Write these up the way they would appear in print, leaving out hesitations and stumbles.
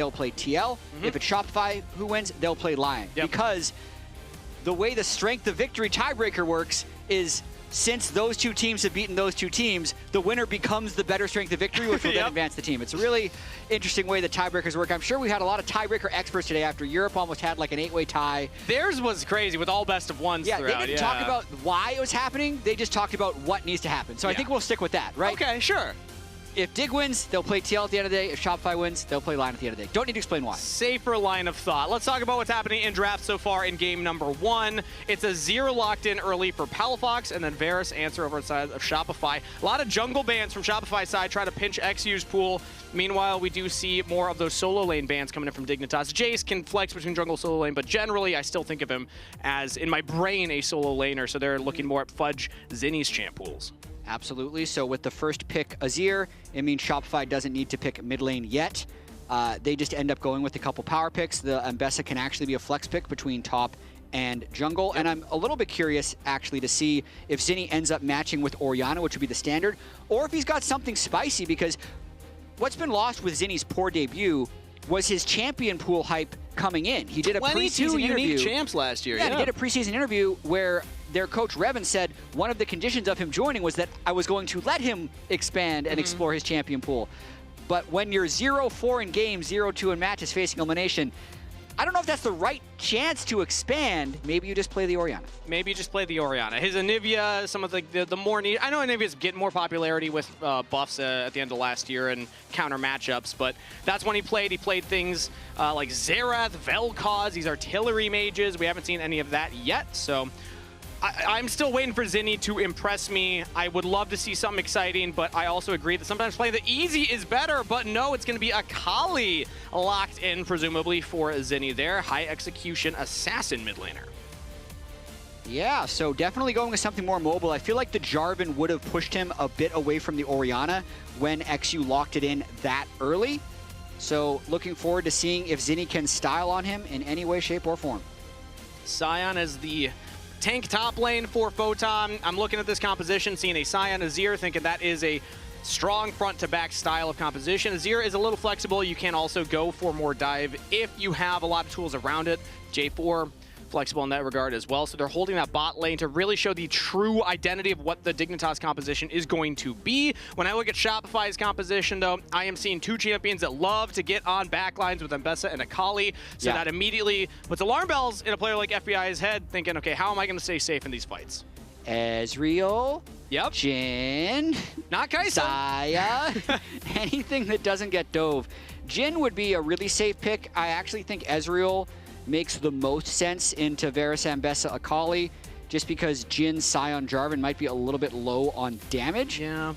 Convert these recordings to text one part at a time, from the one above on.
they'll play TL. If it's Shopify who wins, they'll play Lion. Because the way the strength of victory tiebreaker works is since those two teams have beaten those two teams, the winner becomes the better strength of victory, which will then advance the team. It's a really interesting way that tiebreakers work. I'm sure we had a lot of tiebreaker experts today after Europe almost had like an 8-way tie. Theirs was crazy with all best of ones throughout. They didn't talk about why it was happening. They just talked about what needs to happen. So I think we'll stick with that, right? Okay, sure. If Dig wins, they'll play TL at the end of the day. If Shopify wins, they'll play Lion at the end of the day. Don't need to explain why. Safer line of thought. Let's talk about what's happening in draft so far in game number 1. It's Azir locked in early for Palafox, and then Varus answer over the side of Shopify. A lot of jungle bans from Shopify side trying to pinch eXyu's pool. Meanwhile, we do see more of those solo lane bans coming in from Dignitas. Jace can flex between jungle and solo lane, but generally I still think of him as, in my brain, a solo laner, so they're looking more at Fudge, Zinie's champ pools. Absolutely. So with the first pick, Azir, it means Shopify doesn't need to pick mid lane yet. They just end up going with a couple power picks. The Ambessa can actually be a flex pick between top and jungle. And I'm a little bit curious, actually, to see if Zinie ends up matching with Orianna, which would be the standard, or if he's got something spicy, because what's been lost with Zinie's poor debut was his champion pool hype coming in. He did a preseason interview. Unique champs last year. Yeah, he did a preseason interview where their coach Revan said one of the conditions of him joining was that I was going to let him expand and explore his champion pool. But when you're 0-4 in games, 0-2 in matches facing elimination, I don't know if that's the right chance to expand. Maybe you just play the Orianna. Maybe you just play the Orianna. His Anivia, some of the more need. I know Anivia's getting more popularity with buffs at the end of last year and counter matchups, but that's when he played. He played things like Xerath, Vel'Koz, these artillery mages. We haven't seen any of that yet, so I'm still waiting for Zinie to impress me. I would love to see something exciting, but I also agree that sometimes playing the easy is better, but no, it's going to be Akali locked in, presumably, for Zinie there. High execution assassin mid laner. Yeah, so definitely going with something more mobile. I feel like the Jarvan would have pushed him a bit away from the Orianna when eXyu locked it in that early. So looking forward to seeing if Zinie can style on him in any way, shape, or form. Sion is the tank top lane for Photon. I'm looking at this composition, seeing a Sion Azir, thinking that is a strong front-to-back style of composition. Azir is a little flexible. You can also go for more dive if you have a lot of tools around it. J4, flexible in that regard as well. So they're holding that bot lane to really show the true identity of what the Dignitas composition is going to be. When I look at Shopify's composition, though, I am seeing two champions that love to get on backlines with Ambessa and Akali. So that immediately puts alarm bells in a player like FBI's head, thinking, okay, how am I going to stay safe in these fights? Ezreal, Jhin, not Kai'Sa, Xayah, anything that doesn't get dove. Jhin would be a really safe pick. I actually think Ezreal makes the most sense into Varus, Ambessa, Akali, just because Jhin, Sion, Jarvan might be a little bit low on damage. Yeah.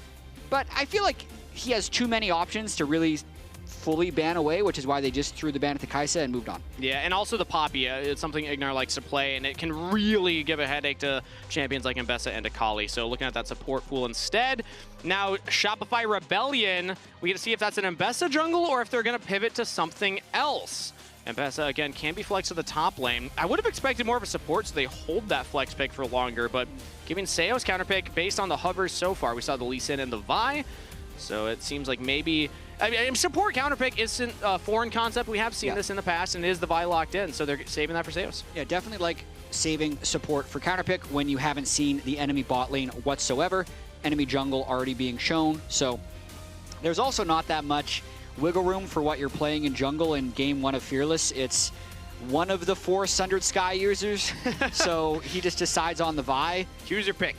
But I feel like he has too many options to really fully ban away, which is why they just threw the ban at the Kai'Sa and moved on. Yeah, and also the Poppy. It's something Ignar likes to play, and it can really give a headache to champions like Ambessa and Akali. So looking at that support pool instead. Now, Shopify Rebellion, we get to see if that's an Ambessa jungle or if they're going to pivot to something else. Ambessa, again, can be flexed to the top lane. I would have expected more of a support, so they hold that flex pick for longer, but giving Seo's counter pick based on the hovers so far. We saw the Lee Sin and the Vi, so it seems like maybe... I mean, support counter pick isn't a foreign concept. We have seen this in the past, and it is the Vi locked in, so they're saving that for Seos. Yeah, definitely like saving support for counter pick when you haven't seen the enemy bot lane whatsoever. Enemy jungle already being shown, so there's also not that much wiggle room for what you're playing in jungle in game 1 of Fearless. It's one of the 4 Sundered Sky users, so he just decides on the Vi. Choose your pick.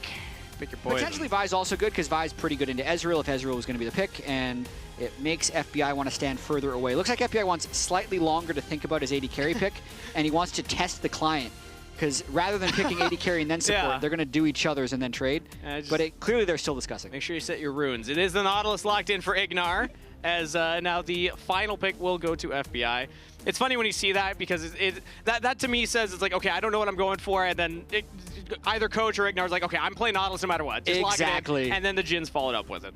Pick your poison. Potentially Vi's also good because Vi's pretty good into Ezreal if Ezreal was going to be the pick, and it makes FBI want to stand further away. Looks like FBI wants slightly longer to think about his AD carry pick, and he wants to test the client. Because rather than picking AD carry and then support, they're going to do each other's and then trade. But clearly they're still discussing. Make sure you set your runes. It is the Nautilus locked in for Ignar, as now the final pick will go to FBI. It's funny when you see that, because that to me says it's like, okay, I don't know what I'm going for, and then either coach or Ignar's like, okay, I'm playing Nautilus no matter what. Just lock it in, and then the Jhin's followed up with it.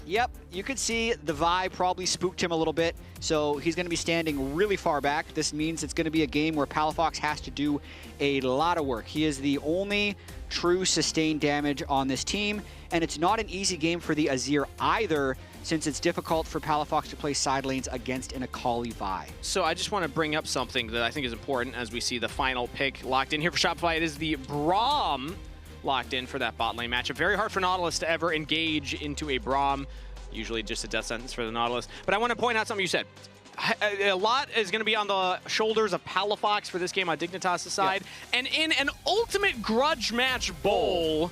Yep, you could see the Vi probably spooked him a little bit, so he's going to be standing really far back. This means it's going to be a game where Palafox has to do a lot of work. He is the only true sustained damage on this team, and it's not an easy game for the Azir either, since it's difficult for Palafox to play side lanes against an Akali Vi. So I just want to bring up something that I think is important as we see the final pick locked in here for Shopify. It is the Braum locked in for that bot lane matchup. Very hard for Nautilus to ever engage into a Braum. Usually just a death sentence for the Nautilus. But I want to point out something you said. A lot is going to be on the shoulders of Palafox for this game on Dignitas' side. Yeah. And in an ultimate grudge match bowl,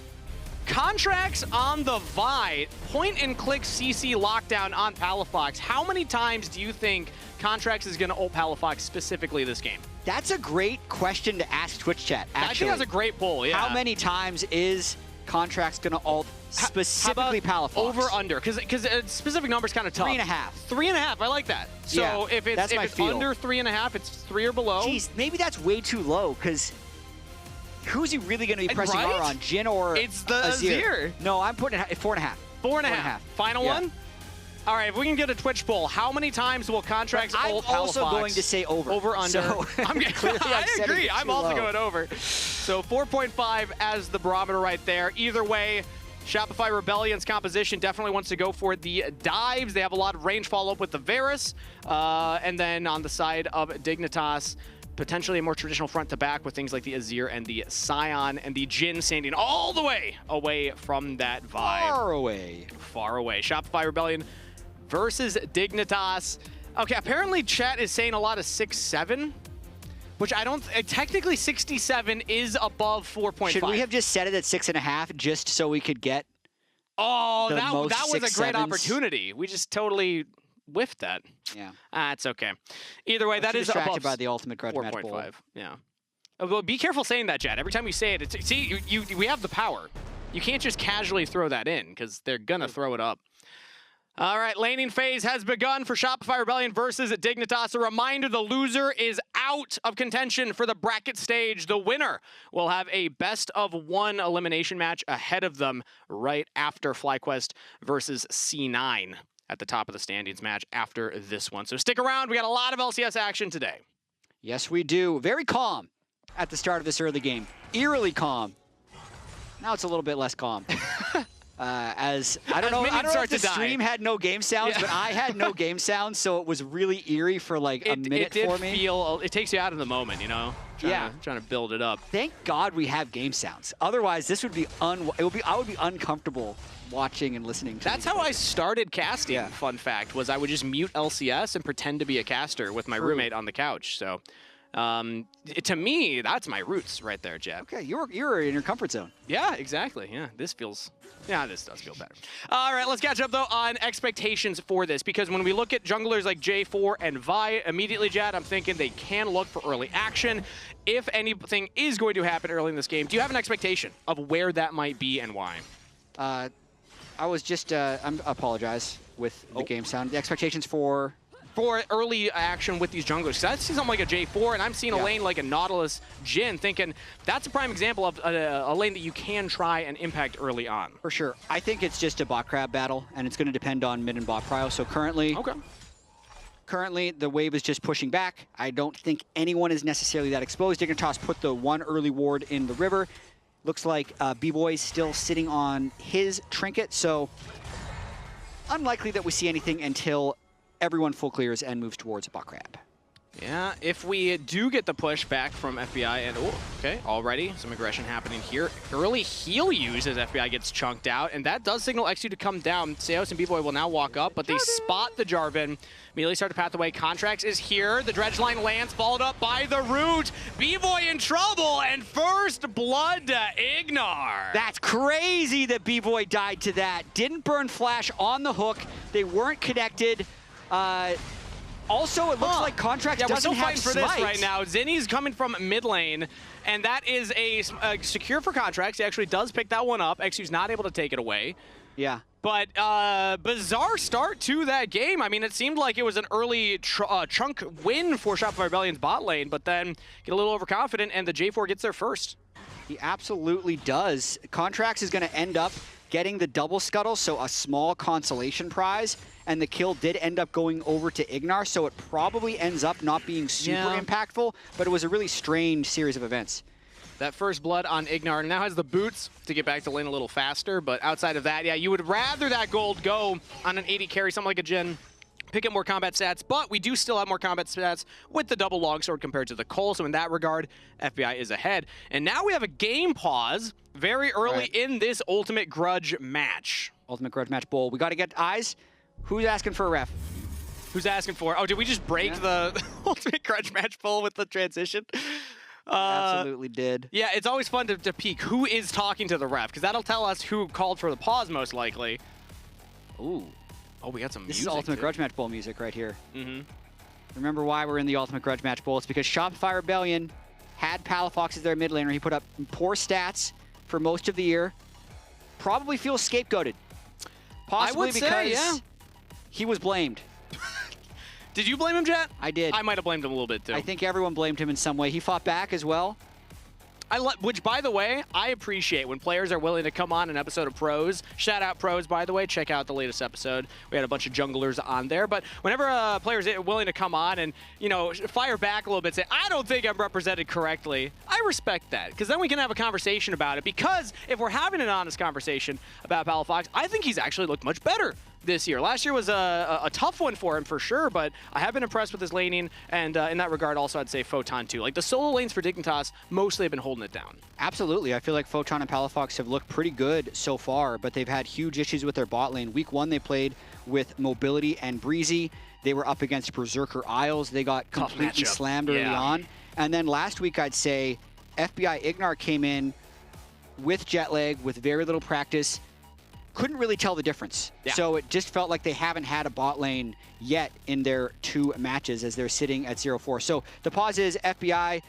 Contractz on the Vi, point-and-click CC lockdown on Palafox. How many times do you think Contractz is going to ult Palafox specifically this game? That's a great question to ask Twitch chat, actually. I think that's a great poll, yeah. How many times is Contractz going to ult specifically Palafox? Over, under, because specific number's kind of tough. 3.5. 3.5, I like that. So yeah, if it's under 3.5, it's 3 or below. Jeez, maybe that's way too low, because who's he really going to be pressing R on? Jhin or It's the Azir. No, I'm putting it at 4.5. 4.5. Final one? All right, if we can get a Twitch poll, how many times will Contractz ult Palafox? I'm also going to say over. Over, under. So, I agree. I'm also low. going over. So 4.5 as the barometer right there. Either way, Shopify Rebellion's composition definitely wants to go for the dives. They have a lot of range follow-up with the Varus. And then on the side of Dignitas, potentially a more traditional front to back with things like the Azir and the Sion and the Jhin standing all the way away from that vibe. Far away. Far away. Shopify Rebellion versus Dignitas. Okay, apparently chat is saying a lot of 6-7, which I don't... technically 67 is above 4.5. Should we have just set it at 6.5 just so we could get that was a great 6-7s? opportunity. We just totally whiffed that. Yeah. It's okay. Either way, that is distracted above by the ultimate grudge match bowl. 4.5. Yeah. Well, be careful saying that, Jatt. Every time you say it, see, we have the power. You can't just casually throw that in, because they're going to throw it up. All right, laning phase has begun for Shopify Rebellion versus Dignitas. A reminder, the loser is out of contention for the bracket stage. The winner will have a best-of-1 elimination match ahead of them right after FlyQuest versus C9 at the top of the standings match after this one. So stick around. We got a lot of LCS action today. Yes, we do. Very calm at the start of this early game. Eerily calm. Now it's a little bit less calm. As I don't know if the stream had no game sounds, but I had no game sounds, so it was really eerie for like a minute for me. It takes you out of the moment, you know? Trying to build it up. Thank God we have game sounds. Otherwise, this would be I would be uncomfortable watching and listening to. That's how I started casting. Yeah. Fun fact was I would just mute LCS and pretend to be a caster with my roommate on the couch. So to me, that's my roots right there, Jatt. Okay, you're in your comfort zone. Yeah, exactly. Yeah, this does feel better. All right, let's catch up though on expectations for this, because when we look at junglers like J4 and Vi, immediately, Jatt, I'm thinking they can look for early action. If anything is going to happen early in this game, do you have an expectation of where that might be and why? I was just I apologize with the game sound. The expectations for early action with these junglers. Because I see something like a J4, and I'm seeing a lane like a Nautilus Jhin, thinking that's a prime example of a lane that you can try and impact early on. For sure. I think it's just a bot crab battle, and it's going to depend on mid and bot prio. So currently, the wave is just pushing back. I don't think anyone is necessarily that exposed. Dignitas put the one early ward in the river. Looks like Bvoy still sitting on his trinket, so unlikely that we see anything until everyone full clears and moves towards a bot crab. Yeah, if we do get the push back from FBI, and okay, already some aggression happening here. Early heal use as FBI gets chunked out, and that does signal eXyu to come down. Seos and Bvoy will now walk up, but they spot the Jarvan. Immediately start to path away. Contractz is here. The dredge line lands, followed up by the root. Bvoy in trouble, and first blood to Ignar. That's crazy that Bvoy died to that. Didn't burn flash on the hook. They weren't connected. Also, it looks like Contractz doesn't have for this right now. Zinie's coming from mid lane, and that is a secure for Contractz. He actually does pick that one up. eXyu's not able to take it away. Yeah. But bizarre start to that game. I mean, it seemed like it was an early chunk win for Shopify Rebellion's bot lane, but then get a little overconfident, and the J4 gets there first. He absolutely does. Contractz is going to end up getting the double scuttle, so a small consolation prize, and the kill did end up going over to Ignar, so it probably ends up not being super impactful, but it was a really strange series of events. That first blood on Ignar now has the boots to get back to lane a little faster, but outside of that, yeah, you would rather that gold go on an AD carry, something like a Jhin, pick up more combat stats, but we do still have more combat stats with the double longsword compared to the Cole, so in that regard, FBI is ahead. And now we have a game pause very early in this Ultimate Grudge match. Ultimate Grudge match bowl. We got to get eyes. Who's asking for a ref? Who's asking for? Oh, did we just break the Ultimate Grudge match bowl with the transition? Absolutely did. Yeah, it's always fun to peek who is talking to the ref, because that'll tell us who called for the pause most likely. Ooh. Oh, we got some music. This is Ultimate Grudge Match Bowl music right here. Remember why we're in the Ultimate Grudge Match Bowl? It's because Shopify Rebellion had Palafox as their mid laner. He put up poor stats for most of the year. Probably feels scapegoated. Possibly because he was blamed. Did you blame him, Jatt? I did. I might have blamed him a little bit, too. I think everyone blamed him in some way. He fought back as well. Which, by the way, I appreciate when players are willing to come on an episode of Pros. Shout out Pros, by the way. Check out the latest episode. We had a bunch of junglers on there. But whenever players are willing to come on and, you know, fire back a little bit, say, I don't think I'm represented correctly, I respect that. Because then we can have a conversation about it. Because if we're having an honest conversation about Palafox, I think he's actually looked much better this year. Last year was a tough one for him for sure, but I have been impressed with his laning, and in that regard also I'd say Photon too. Like the solo lanes for Dignitas mostly have been holding it down. Absolutely. I feel like Photon and Palafox have looked pretty good so far, but they've had huge issues with their bot lane. Week 1 they played with Mobility and Breezy. They were up against Berserker Isles. They got completely slammed early on. And then last week I'd say FBI Ignar came in with jet lag, with very little practice, couldn't really tell the difference. So it just felt like they haven't had a bot lane yet in their 2 matches as they're sitting at 0-4. So the pause is FBI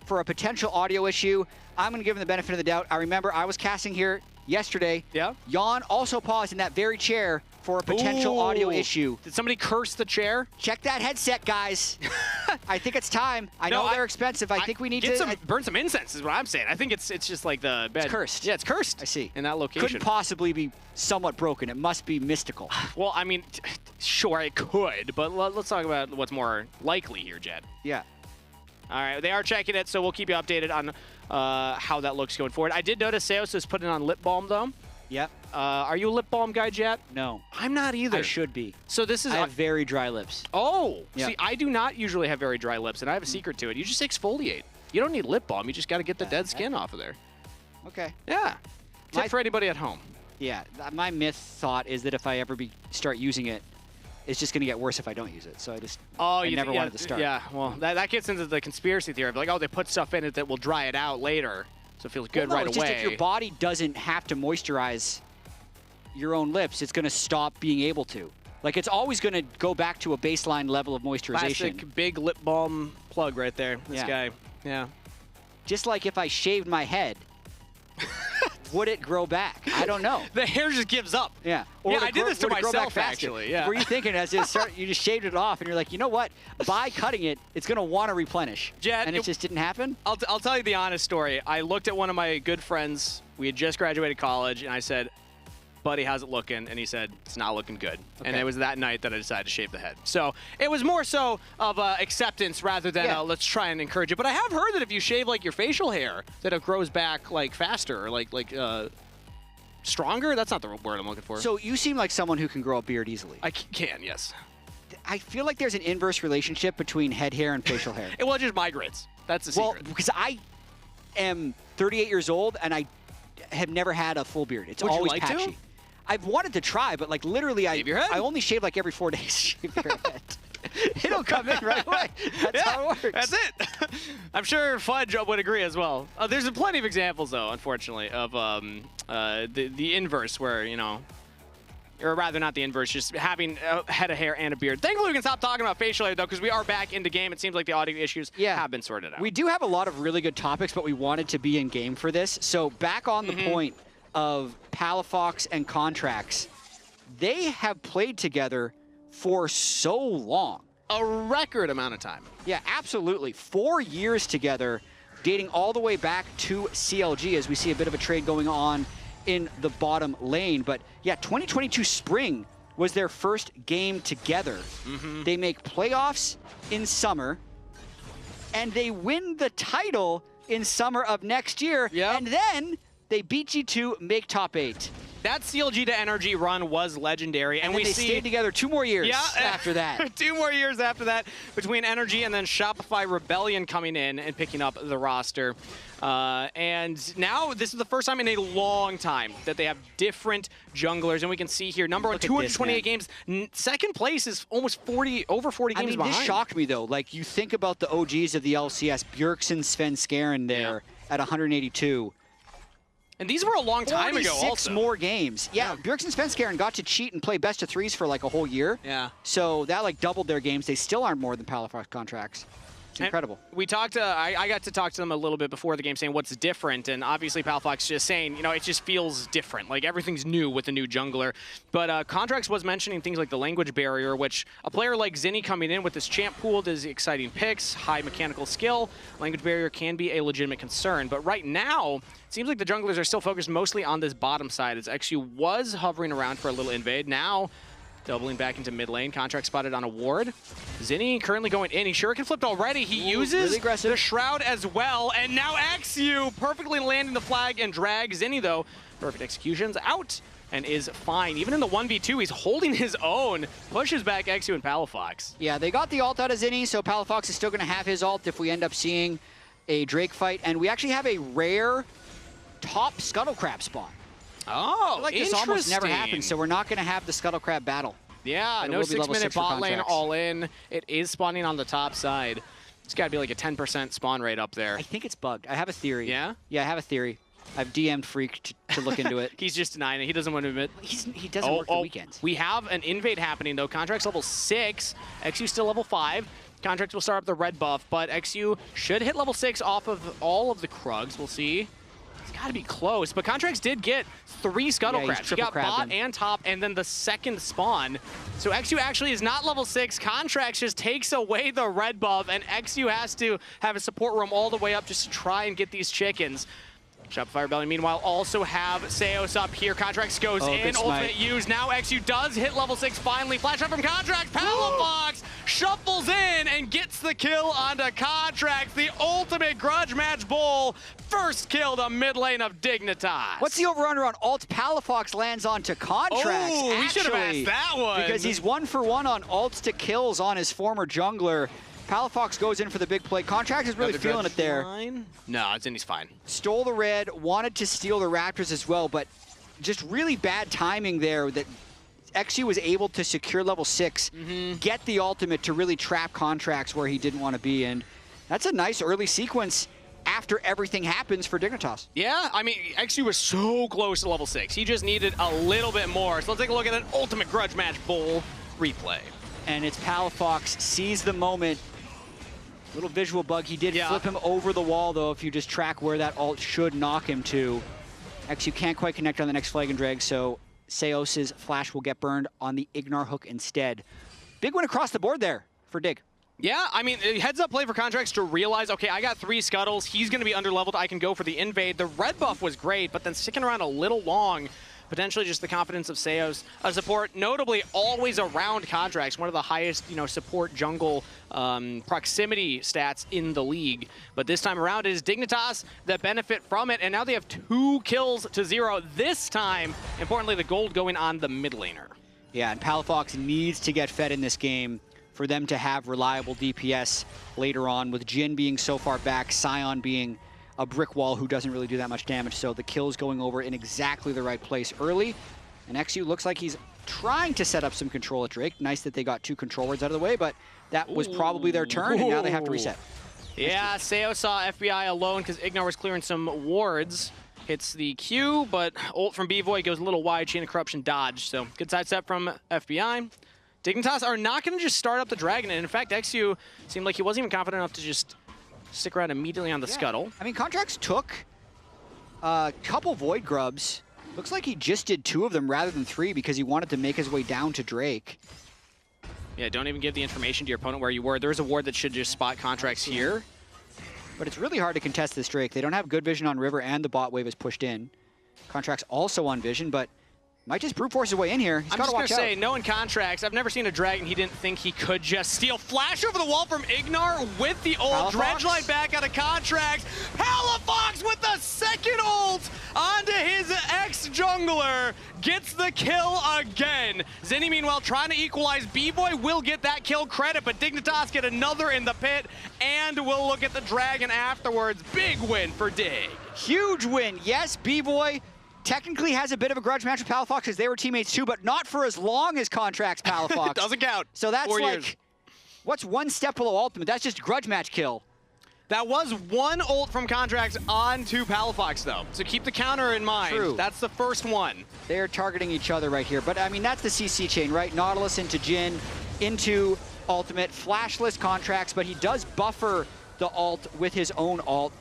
for a potential audio issue. I'm going to give them the benefit of the doubt. I remember I was casting here yesterday. Jan also paused in that very chair for a potential audio issue. Did somebody curse the chair? Check that headset, guys. I think it's time. I know they're expensive. I think we need to burn some incense is what I'm saying. I think it's just like the bed. It's cursed. Yeah, it's cursed. I see. In that location. Couldn't possibly be somewhat broken. It must be mystical. Well, I mean, sure it could, but let's talk about what's more likely here, Jed. Yeah. All right, they are checking it, so we'll keep you updated on how that looks going forward. I did notice Seos is putting on lip balm, though. Yep. Are you a lip balm guy, Jatt? No. I'm not either. I should be. So this is... I have very dry lips. Oh! Yep. See, I do not usually have very dry lips, and I have a secret to it. You just exfoliate. You don't need lip balm. You just got to get the dead skin off of there. Okay. Yeah. Tip for anybody at home. Yeah. My myth thought is that if I ever start using it, it's just going to get worse if I don't use it. So I never wanted to start. Yeah, well, that gets into the conspiracy theory of like, oh, they put stuff in it that will dry it out later, so it feels good right it's away. Just if your body doesn't have to moisturize your own lips, it's going to stop being able to. Like, it's always going to go back to a baseline level of moisturization. Classic big lip balm plug right there, this guy. Yeah. Just like if I shaved my head, would it grow back? I don't know. The hair just gives up. Yeah. Or I did this to myself, actually. Yeah. Were you thinking as you just shaved it off and you're like, you know what? By cutting it, it's going to want to replenish. Jatt, and it just didn't happen? I'll tell you the honest story. I looked at one of my good friends. We had just graduated college, and I said, buddy, how's it looking? And he said, it's not looking good. Okay. And it was that night that I decided to shave the head. So it was more so of acceptance rather than let's try and encourage it. But I have heard that if you shave like your facial hair, that it grows back like faster, or like stronger. That's not the word I'm looking for. So you seem like someone who can grow a beard easily. I can, yes. I feel like there's an inverse relationship between head hair and facial hair. Well, it just migrates. That's the secret. Well, because I am 38 years old and I have never had a full beard. It's always patchy. To? I've wanted to try, but like literally, I only shave like every 4 days. Shave your head. It'll come in right away. That's how it works. That's it. I'm sure Fudge would agree as well. There's plenty of examples, though, unfortunately, of the inverse, where or rather not the inverse, just having a head of hair and a beard. Thankfully, we can stop talking about facial hair, though, because we are back in the game. It seems like the audio issues have been sorted out. We do have a lot of really good topics, but we wanted to be in game for this. So back on the point of Palafox and Contractz, they have played together for so long. A record amount of time. Yeah, absolutely. 4 years together, dating all the way back to CLG, as we see a bit of a trade going on in the bottom lane. But yeah, 2022 spring was their first game together. They make playoffs in summer, and they win the title in summer of next year, and then they beat G2, make top 8. That CLG to Energy run was legendary, and we stayed together 2 more years after that. 2 more years after that between Energy and then Shopify Rebellion coming in and picking up the roster. And now this is the first time in a long time that they have different junglers, and we can see here number one, 228 games. Second place is almost over 40 games behind. This shocked me though. Like, you think about the OGs of the LCS, Bjergsen, Svenskeren there at 182. And these were a long time ago also. 6 more games. Yeah, Bjergsen and Svenskeren got to cheat and play best of 3s for like a whole year. Yeah. So that like doubled their games. They still aren't more than Palafox Contractz. It's incredible. And we talked I got to talk to them a little bit before the game saying what's different, and obviously Palafox just saying, you know, it just feels different. Like everything's new with the new jungler. But Contractz was mentioning things like the language barrier, which a player like Zinie coming in with this champ pool, does exciting picks, high mechanical skill, language barrier can be a legitimate concern. But right now, it seems like the junglers are still focused mostly on this bottom side, as eXyu was hovering around for a little invade. Now, doubling back into mid lane. Contract spotted on a ward. Zinie currently going in. He shuriken flipped already. He uses the Shroud as well. And now eXyu perfectly landing the flag and drags Zinie, though. Perfect executions out and is fine. Even in the 1v2, he's holding his own. Pushes back eXyu and Palafox. Yeah, they got the ult out of Zinie, so Palafox is still going to have his ult if we end up seeing a Drake fight. And we actually have a rare top Scuttle Crab spawn. Oh, like this almost never happens, so we're not going to have the Scuttle Crab battle. Yeah, no 6-minute bot lane all in. It is spawning on the top side. It's got to be like a 10% spawn rate up there. I think it's bugged. I have a theory. Yeah? Yeah, I have a theory. I've DM'd Freak to look into it. He's just denying it. He doesn't want to admit. He doesn't work the weekends. We have an invade happening, though. Contract's level 6. eXyu still level 5. Contracts will start up the red buff, but eXyu should hit level 6 off of all of the Krugs. We'll see. It's got to be close, but Contractz did get 3 Scuttle Crabs. He got bot and top, and then the second spawn. So eXyu actually is not level 6. Contractz just takes away the red buff, and eXyu has to have a support roam all the way up just to try and get these chickens. Shopify Rebellion, meanwhile, also have Seos up here. Contractz goes in, ultimate used. Now eXyu does hit level 6 finally. Flash up from Contractz. Palafox shuffles in and gets the kill onto Contractz. The ultimate grudge match bull. First kill the mid lane of Dignitas. What's the over-under on ult? Palafox lands onto Contractz. Oh, we should have asked that one. Because he's 1 for 1 on ults to kills on his former jungler. Palafox goes in for the big play. Contractz is really feeling it there. No, Zinie's fine. Stole the red, wanted to steal the Raptors as well, but just really bad timing there that eXyu was able to secure level 6, get the ultimate to really trap Contractz where he didn't want to be. And that's a nice early sequence after everything happens for Dignitas. Yeah, I mean, eXyu was so close to level 6. He just needed a little bit more. So let's take a look at an ultimate grudge match bull replay. And it's Palafox sees the moment. Little visual bug. He did flip him over the wall, though, if you just track where that ult should knock him to. eXyu can't quite connect on the next flag and drag, so Seos' flash will get burned on the Ignar hook instead. Big win across the board there for Dig. Yeah, I mean, heads up play for Contractz to realize, okay, I got 3 scuttles. He's going to be underleveled. I can go for the invade. The red buff was great, but then sticking around a little long. Potentially just the confidence of Seos. Support, notably always around Contractz, one of the highest, support jungle proximity stats in the league. But this time around, it is Dignitas that benefit from it, and now they have 2 kills to 0. This time, importantly, the gold going on the mid laner. Yeah, and Palafox needs to get fed in this game for them to have reliable DPS later on, with Jhin being so far back, Sion being a brick wall who doesn't really do that much damage, so the kill's going over in exactly the right place early. And eXyu looks like he's trying to set up some control at Drake. Nice that they got 2 control wards out of the way, but that was probably their turn, and now they have to reset. Yeah, Seos saw FBI alone because Ignar was clearing some wards. Hits the Q, but ult from Bvoy goes a little wide, Chain of Corruption dodge. So good sidestep from FBI. Dignitas are not going to just start up the Dragon, and in fact, eXyu seemed like he wasn't even confident enough to just stick around immediately on the Scuttle. I mean, Contractz took a couple Void Grubs. Looks like he just did 2 of them rather than 3 because he wanted to make his way down to Drake. Yeah, don't even give the information to your opponent where you were. There's a ward that should just spot Contractz here. But it's really hard to contest this Drake. They don't have good vision on River, and the bot wave is pushed in. Contractz also on vision, but might just brute force his way in here. He's got to watch out. I'm just going to say, knowing Contractz, I've never seen a Dragon he didn't think he could just steal. Flash over the wall from Ignar with the ult. Dredgeline back out of Contractz. Palafox with the second ult onto his ex-jungler. Gets the kill again. Zinie, meanwhile, trying to equalize. Bvoy will get that kill credit, but Dignitas get another in the pit, and we'll look at the Dragon afterwards. Big win for Dig. Huge win. Yes, Bvoy technically has a bit of a grudge match with Palafox because they were teammates too, but not for as long as Contractz Palafox. Doesn't count. So that's 4 like, years. What's one step below ultimate? That's just grudge match kill. That was one ult from Contractz onto Palafox, though. So keep the counter in mind. True. That's the first one. They're targeting each other right here. But, I mean, that's the CC chain, right? Nautilus into Jhin, into ultimate. Flashless Contractz, but he does buffer the ult with his own ult.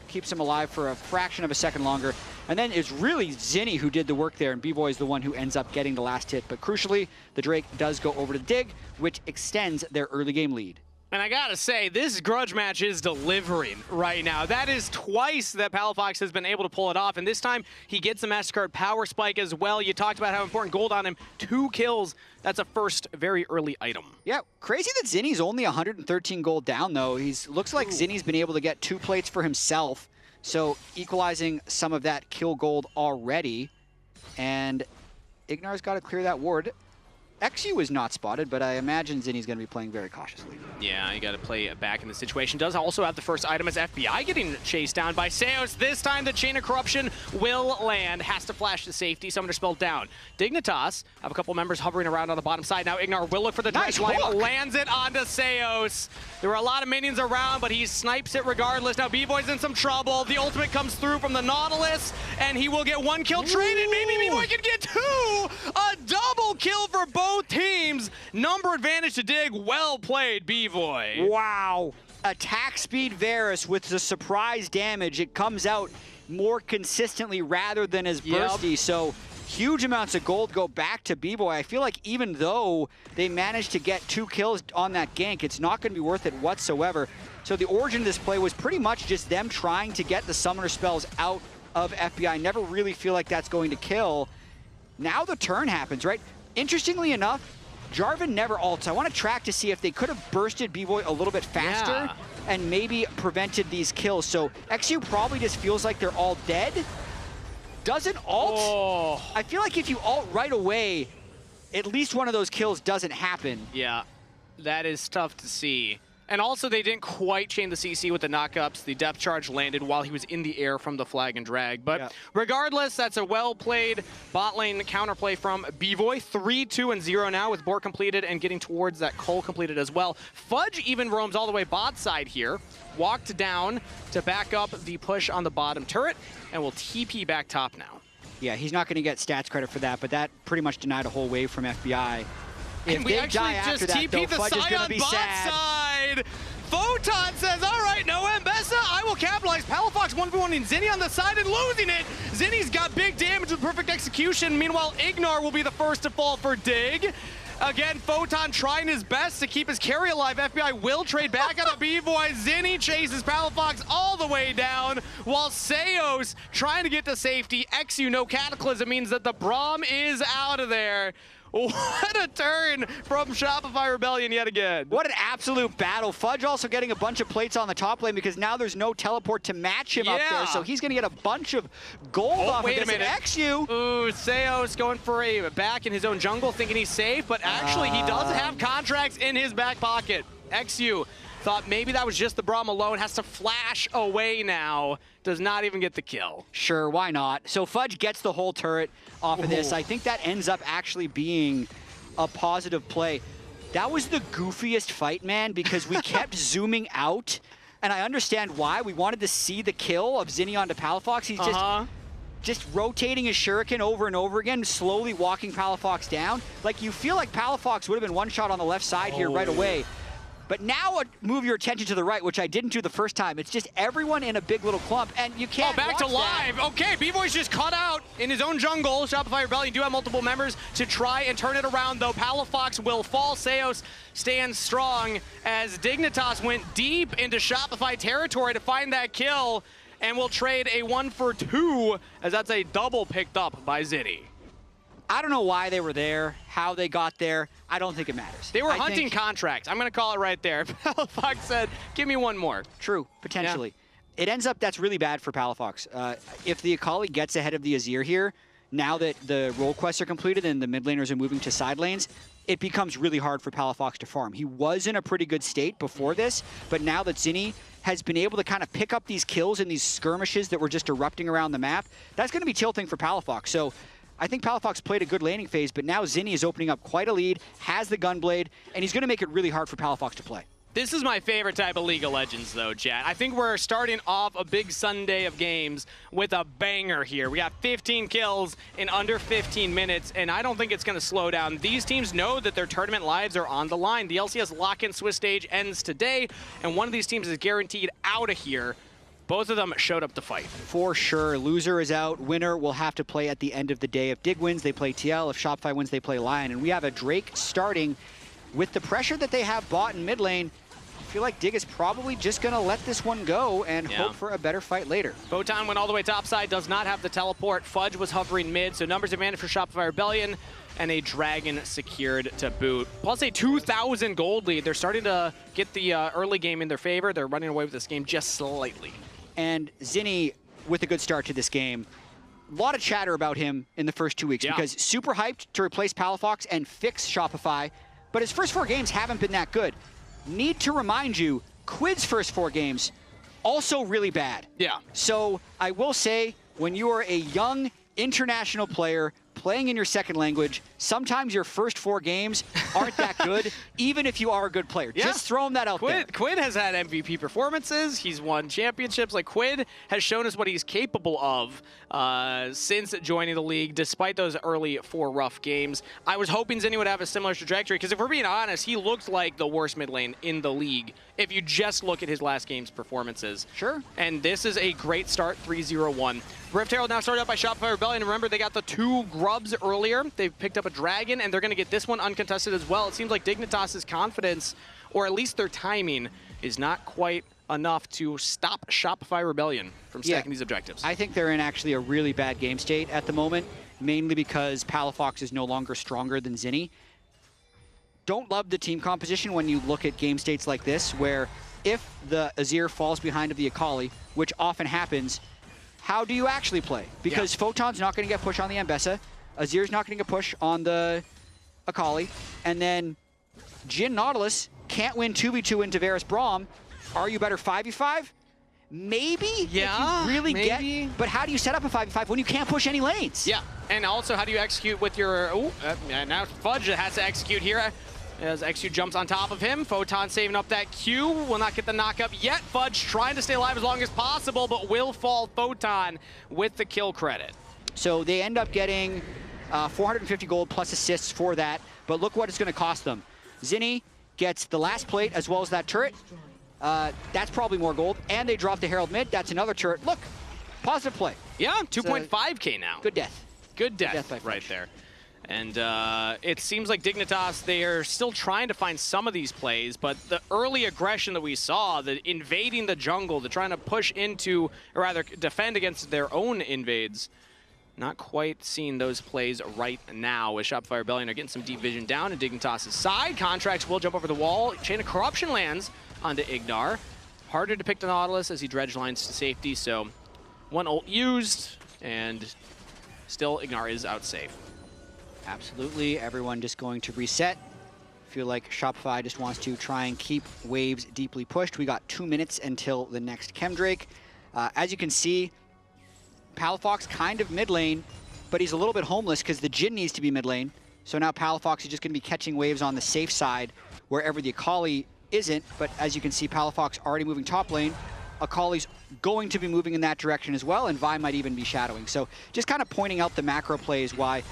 Keeps him alive for a fraction of a second longer. And then it's really Zinie who did the work there, and Bvoy is the one who ends up getting the last hit. But crucially, the Drake does go over to Dig, which extends their early game lead. And I gotta say, this grudge match is delivering right now. That is twice that Palafox has been able to pull it off, and this time he gets a Mastercard power spike as well. You talked about how important gold on him. 2 kills. That's a first very early item. Yeah, crazy that Zinie's only 113 gold down, though. Looks like Zinie's been able to get 2 plates for himself, so equalizing some of that kill gold already. And Ignar's got to clear that ward. eXyu is not spotted, but I imagine Zinie's going to be playing very cautiously. Yeah, you got to play back in the situation. Does also have the first item as FBI getting chased down by Seos. This time the Chain of Corruption will land. Has to flash to safety. Summoner spell down. Dignitas have a couple members hovering around on the bottom side. Now Ignar will look for the nice line. Lands it onto Seos. There were a lot of minions around, but he snipes it regardless. Now Bvoy's in some trouble. The ultimate comes through from the Nautilus, and he will get 1 kill traded. Maybe Bvoy can get 2. A double kill for both teams. Number advantage to Dig. Well played, Bvoy. Wow. Attack speed Varus with the surprise damage. It comes out more consistently rather than as bursty. So huge amounts of gold go back to Bvoy. I feel like even though they managed to get 2 kills on that gank, it's not going to be worth it whatsoever. So the origin of this play was pretty much just them trying to get the summoner spells out of FBI. I never really feel like that's going to kill. Now the turn happens, right? Interestingly enough, Jarvan never ults. I want to track to see if they could have bursted Bvoy a little bit faster and maybe prevented these kills. So eXyu probably just feels like they're all dead. Doesn't ult. Oh. I feel like if you ult right away, at least one of those kills doesn't happen. Yeah, that is tough to see. And also, they didn't quite chain the CC with the knockups. The depth charge landed while he was in the air from the flag and drag. But regardless, that's a well-played bot lane counterplay from Bvoy. 3-2-0 now with Bork completed and getting towards that Cole completed as well. Fudge even roams all the way bot side here. Walked down to back up the push on the bottom turret, and will TP back top now. Yeah, he's not going to get stats credit for that, but that pretty much denied a whole wave from FBI. If we actually just TP the Sion bot side. Photon says, all right, no Ambessa, I will capitalize. Palafox 1v1ing Zinie on the side and losing it. Zinie's got big damage with perfect execution. Meanwhile, Ignar will be the first to fall for Dig. Again, Photon trying his best to keep his carry alive. FBI will trade back out of Bvoy. Zinie chases Palafox all the way down, while Seos trying to get to safety. eXyu, no Cataclysm, means that the Braum is out of there. What a turn from Shopify Rebellion yet again. What an absolute battle. Fudge also getting a bunch of plates on the top lane because now there's no teleport to match him up there. So he's going to get a bunch of gold off of this. eXyu. Ooh, Seos going for a back in his own jungle thinking he's safe, but actually he does have Contractz in his back pocket. eXyu thought maybe that was just the Braum alone, has to flash away now. Does not even get the kill. Sure, why not? So Fudge gets the whole turret off of this. I think that ends up actually being a positive play. That was the goofiest fight, man, because we kept zooming out, and I understand why. We wanted to see the kill of Zinie onto Palafox. He's just rotating his shuriken over and over again, slowly walking Palafox down. Like, you feel like Palafox would have been one shot on the left side here right away. But now move your attention to the right, which I didn't do the first time. It's just everyone in a big little clump, and you can't back to live. That. Okay, Bvoy's just caught out in his own jungle. Shopify Rebellion do have multiple members to try and turn it around, though. Palafox will fall. Seos stands strong as Dignitas went deep into Shopify territory to find that kill. and we'll trade a 1 for 2, as that's a double picked up by Zinie. I don't know why they were there, how they got there. I don't think it matters. They were hunting contracts. I'm going to call it right there. Palafox said, give me one more. True, potentially. Yeah. It ends up that's really bad for Palafox. If the Akali gets ahead of the Azir here, now that the role quests are completed and the mid laners are moving to side lanes, it becomes really hard for Palafox to farm. He was in a pretty good state before this, but now that Zinie has been able to kind of pick up these kills in these skirmishes that were just erupting around the map, that's going to be tilting for Palafox. So I think Palafox played a good laning phase, but now Zinie is opening up quite a lead, has the Gunblade, and he's going to make it really hard for Palafox to play. This is my favorite type of League of Legends, though, Jatt. I think we're starting off a big Sunday of games with a banger here. We got 15 kills in under 15 minutes, and I don't think it's going to slow down. These teams know that their tournament lives are on the line. The LCS lock-in Swiss stage ends today, and one of these teams is guaranteed out of here. Both of them showed up to fight. For sure. Loser is out. Winner will have to play at the end of the day. If Dig wins, they play TL. If Shopify wins, they play Lion. And we have a Drake starting with the pressure that they have bought in mid lane. I feel like Dig is probably just going to let this one go and hope for a better fight later. Photon went all the way topside, does not have the teleport. Fudge was hovering mid, so numbers advantage for Shopify Rebellion, and a dragon secured to boot. Plus a 2,000 gold lead. They're starting to get the early game in their favor. They're running away with this game just slightly. And Zinie with a good start to this game. A lot of chatter about him in the first 2 weeks because super hyped to replace Palafox and fix Shopify, but his first 4 games haven't been that good. Need to remind you, Quid's first 4 games, also really bad. Yeah. So I will say, when you are a young international player playing in your second language, sometimes your first 4 games aren't that good, even if you are a good player. Just throwing that out there. Quid has had MVP performances. He's won championships. Like, Quid has shown us what he's capable of since joining the league, despite those early 4 rough games. I was hoping Zinie would have a similar trajectory, because if we're being honest, he looked like the worst mid lane in the league if you just look at his last game's performances. Sure. And this is a great start, 3-0-1. Rift Herald now started out by Shopify Rebellion. Remember, they got the 2 grubs earlier. They've picked up a dragon, and they're going to get this one uncontested as well. It seems like Dignitas' confidence, or at least their timing, is not quite enough to stop Shopify Rebellion from stacking these objectives. I think they're in actually a really bad game state at the moment, mainly because Palafox is no longer stronger than Zinie. Don't love the team composition when you look at game states like this, where if the Azir falls behind of the Akali, which often happens, how do you actually play? Because Photon's not going to get pushed on the Ambessa, Azir's not going to get pushed on the Akali, and then Jhin Nautilus can't win 2v2 into Varus Braum. Are you better 5v5? Maybe, if you really get, but how do you set up a 5v5 when you can't push any lanes? Yeah, and also how do you execute with your, now Fudge has to execute here. As eXyu jumps on top of him, Photon saving up that Q, will not get the knock-up yet. Fudge trying to stay alive as long as possible, but will fall Photon with the kill credit. So they end up getting 450 gold plus assists for that, but look what it's going to cost them. Zinie gets the last plate as well as that turret. That's probably more gold, and they drop the Herald mid. That's another turret. Look, positive play. Yeah, 2.5k now. Good death. Good death right there. And it seems like Dignitas, they are still trying to find some of these plays, but the early aggression that we saw, the invading the jungle, the trying to push into, or rather defend against their own invades, not quite seeing those plays right now, as Shopify Rebellion are getting some deep vision down and Dignitas' side. Contractz will jump over the wall. Chain of Corruption lands onto Ignar. Harder to pick the Nautilus as he dredge lines to safety, so 1 ult used, and still Ignar is out safe. Absolutely, everyone just going to reset. Feel like Shopify just wants to try and keep waves deeply pushed. We got 2 minutes until the next Chemdrake. As you can see, Palafox kind of mid lane, but he's a little bit homeless because the Jhin needs to be mid lane. So now Palafox is just going to be catching waves on the safe side wherever the Akali isn't. But as you can see, Palafox already moving top lane. Akali's going to be moving in that direction as well, and Vi might even be shadowing. So just kind of pointing out the macro plays why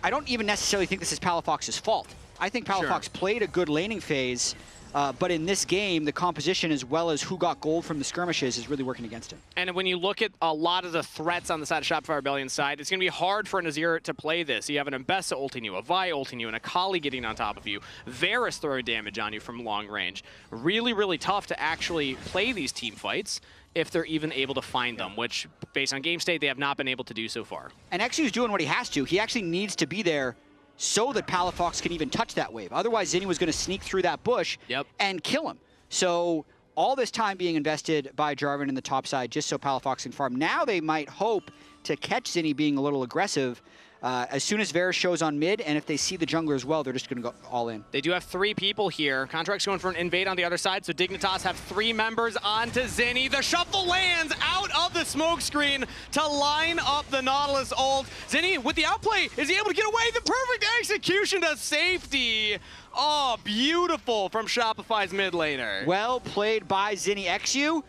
I don't even necessarily think this is Palafox's fault. I think Palafox played a good laning phase, But in this game, the composition as well as who got gold from the skirmishes is really working against him. And when you look at a lot of the threats on the side of Shopify Rebellion's side, it's going to be hard for an Azir to play this. You have an Ambessa ulting you, a Vi ulting you, and a Akali getting on top of you, Varus throwing damage on you from long range. Really, really tough to actually play these team fights if they're even able to find them, which, based on game state, they have not been able to do so far. And eXyu's doing what he has to. He actually needs to be there so that Palafox can even touch that wave. Otherwise, Zinie was going to sneak through that bush and kill him. So all this time being invested by Jarvan in the top side just so Palafox can farm. Now they might hope to catch Zinie being a little aggressive as soon as Varus shows on mid, and if they see the jungler as well, they're just going to go all in. They do have 3 people here. Contractz going for an invade on the other side, so Dignitas have 3 members onto Zinie. The shuffle lands out of the smoke screen to line up the Nautilus ult. Zinie, with the outplay, is he able to get away? The perfect execution to safety. Oh, beautiful from Shopify's mid laner. Well played by Zinie. eXyu,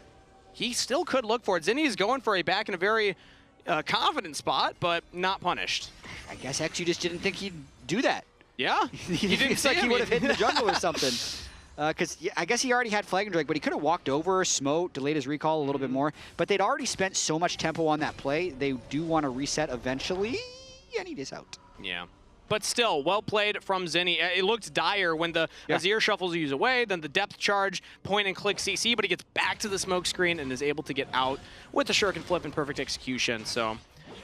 he still could look for it. Zinie is going for a back in a very confident spot, but not punished. I guess eXyu just didn't think he'd do that. Yeah, he didn't like he would have hit in the jungle or something. Because I guess he already had Flag and Drake, but he could have walked over, smote, delayed his recall a little bit more. But they'd already spent so much tempo on that play, they do want to reset eventually, and he is out. Yeah. But still, well played from Zinie. It looked dire when the Azir shuffles use away, then the depth charge, point and click CC, but he gets back to the smoke screen and is able to get out with the shuriken flip and perfect execution. So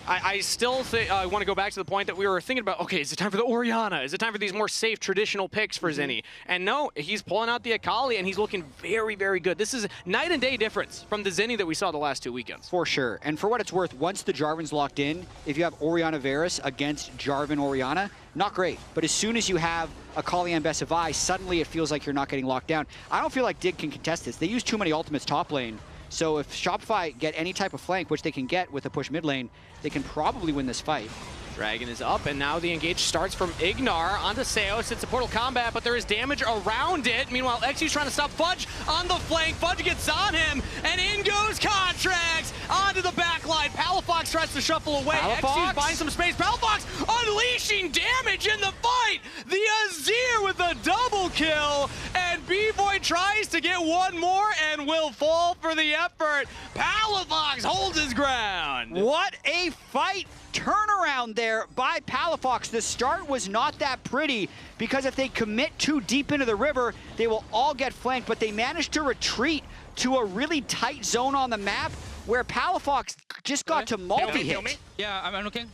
I still want to go back to the point that we were thinking about, okay, is it time for the Orianna? Is it time for these more safe traditional picks for Zinie? And no, he's pulling out the Akali and he's looking very, very good. This is night and day difference from the Zinie that we saw the last 2 weekends. For sure. And for what it's worth, once the Jarvan's locked in, if you have Orianna Varus against Jarvan Orianna, not great. But as soon as you have Akali and Ambessa Vi, suddenly it feels like you're not getting locked down. I don't feel like Dig can contest this. They use too many ultimates top lane. So if Shopify get any type of flank, which they can get with a push mid lane, they can probably win this fight. Dragon is up, and now the engage starts from Ignar onto Seos. It's a portal combat, but there is damage around it. Meanwhile, eXyu's trying to stop Fudge on the flank. Fudge gets on him, and in goes Contractz onto the backline. Palafox tries to shuffle away. eXyu finds some space. Palafox unleashing damage in the fight. The Azir with a double kill, and Bvoy tries to get one more and will fall for the effort. Palafox holds his ground. What a fight! Turnaround there by Palafox. The start was not that pretty because if they commit too deep into the river, they will all get flanked, but they managed to retreat to a really tight zone on the map where Palafox just got to multi-hit. Yeah, I'm looking.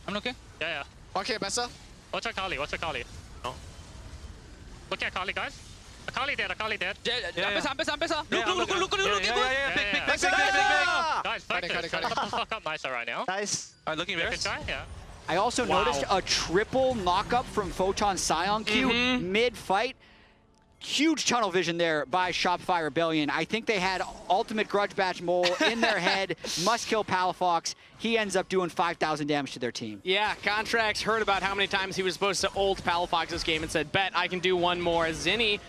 Yeah. Okay, Ambessa. Watch Akali. No. Look at Akali, guys. Akali dead. Ambessa. Look. Big. Guys, fuck up nicer right now. Nice. Looking Varus. Yeah. I also noticed a triple knockup from Photon Sion Q mid-fight. Huge tunnel vision there by Shopify Rebellion. I think they had ultimate grudge batch mole in their head. Must kill Palafox. He ends up doing 5,000 damage to their team. Yeah, Contractz heard about how many times he was supposed to ult Palafox this game and said, bet I can do one more. Zinie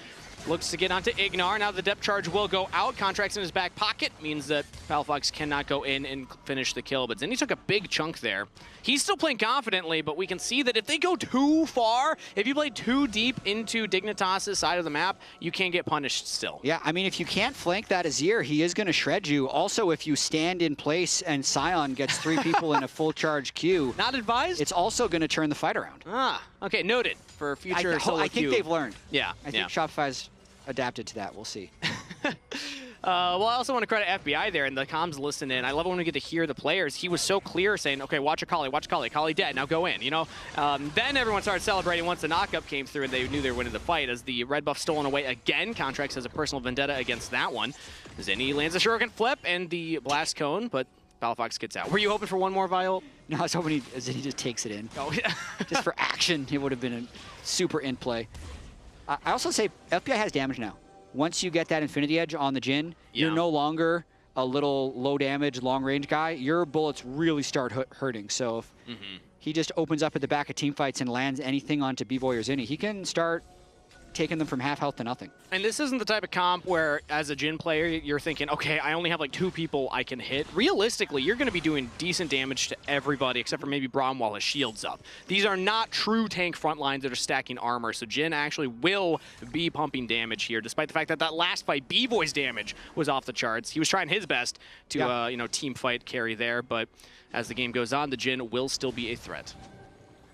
looks to get onto Ignar. Now the depth charge will go out. Contractz in his back pocket means that Palafox cannot go in and finish the kill. But Zinie took a big chunk there. He's still playing confidently, but we can see that if they go too far, if you play too deep into Dignitas' side of the map, you can get punished still. Yeah, I mean, if you can't flank that Azir, he is going to shred you. Also, if you stand in place and Sion gets 3 people in a full charge queue, Not advised? it's also going to turn the fight around. Ah, okay, noted for future solo I think queue. they've learned. Yeah, I think Shopify's adapted to that. We'll see. Well, I also want to credit FBI there and the comms listening in. I love it when we get to hear the players. He was so clear saying, okay, watch Akali, Akali dead, now go in, you know? Then everyone started celebrating once the knockup came through and they knew they were winning the fight. As the red buff stolen away again, Contractz has a personal vendetta against that one. Zinie lands a shuriken flip and the blast cone, but Palafox gets out. Were you hoping for one more Viol? No, I was hoping he just takes it in. Oh, yeah. Just for action, it would have been a super in play. I also say FBI has damage now. Once you get that Infinity Edge on the Jhin, you're no longer a little low damage, long range guy. Your bullets really start hurting. So if he just opens up at the back of team fights and lands anything onto Bvoy or Zinie, he can start taken them from half health to nothing. And this isn't the type of comp where, as a Jhin player, you're thinking, okay, I only have like 2 people I can hit. Realistically, you're going to be doing decent damage to everybody except for maybe Braum while his shield's up. These are not true tank front lines that are stacking armor, so Jhin actually will be pumping damage here, despite the fact that that last fight, Bvoy's damage was off the charts. He was trying his best to, you know, team fight carry there, but as the game goes on, the Jhin will still be a threat.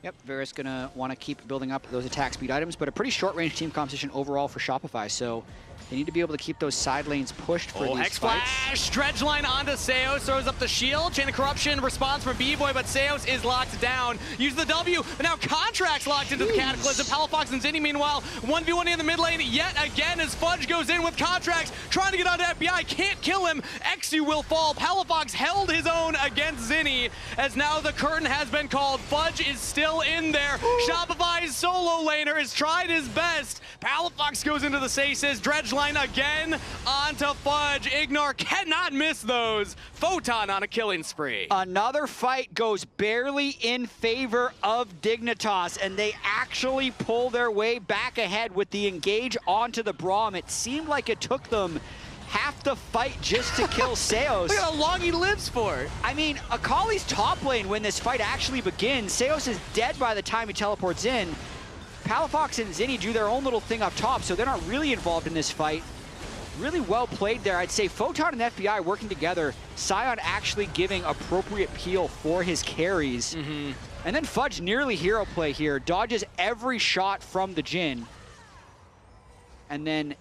Yep, Varus gonna want to keep building up those attack speed items, but a pretty short-range team composition overall for Shopify, so they need to be able to keep those side lanes pushed for these Hex fights. Flash, Dredge line onto Seos, throws up the shield, Chain of Corruption, response from Bvoy, but Seos is locked down. Use the W, but now Contractz locked into the Cataclysm. Palafox and Zinie, meanwhile, 1v1 in the mid lane yet again as Fudge goes in with Contractz, trying to get onto FBI, can't kill him. eXyu will fall. Palafox held his own against Zinie, as now the curtain has been called. Fudge is still in there. Shopify's solo laner has tried his best. Palafox goes into the Saces, Dredge line again onto Fudge. Ignore cannot miss those. Photon on a killing spree. Another fight goes barely in favor of Dignitas, and they actually pull their way back ahead with the engage onto the Braum. It seemed like it took them half the fight just to kill Seos. Look at how long he lives for. I mean, Akali's top lane when this fight actually begins. Seos is dead by the time he teleports in. Palafox and Zinie do their own little thing up top, so they're not really involved in this fight. Really well played there. I'd say Photon and FBI working together. Sion actually giving appropriate peel for his carries. And then Fudge nearly hero play here. Dodges every shot from the Jhin. And then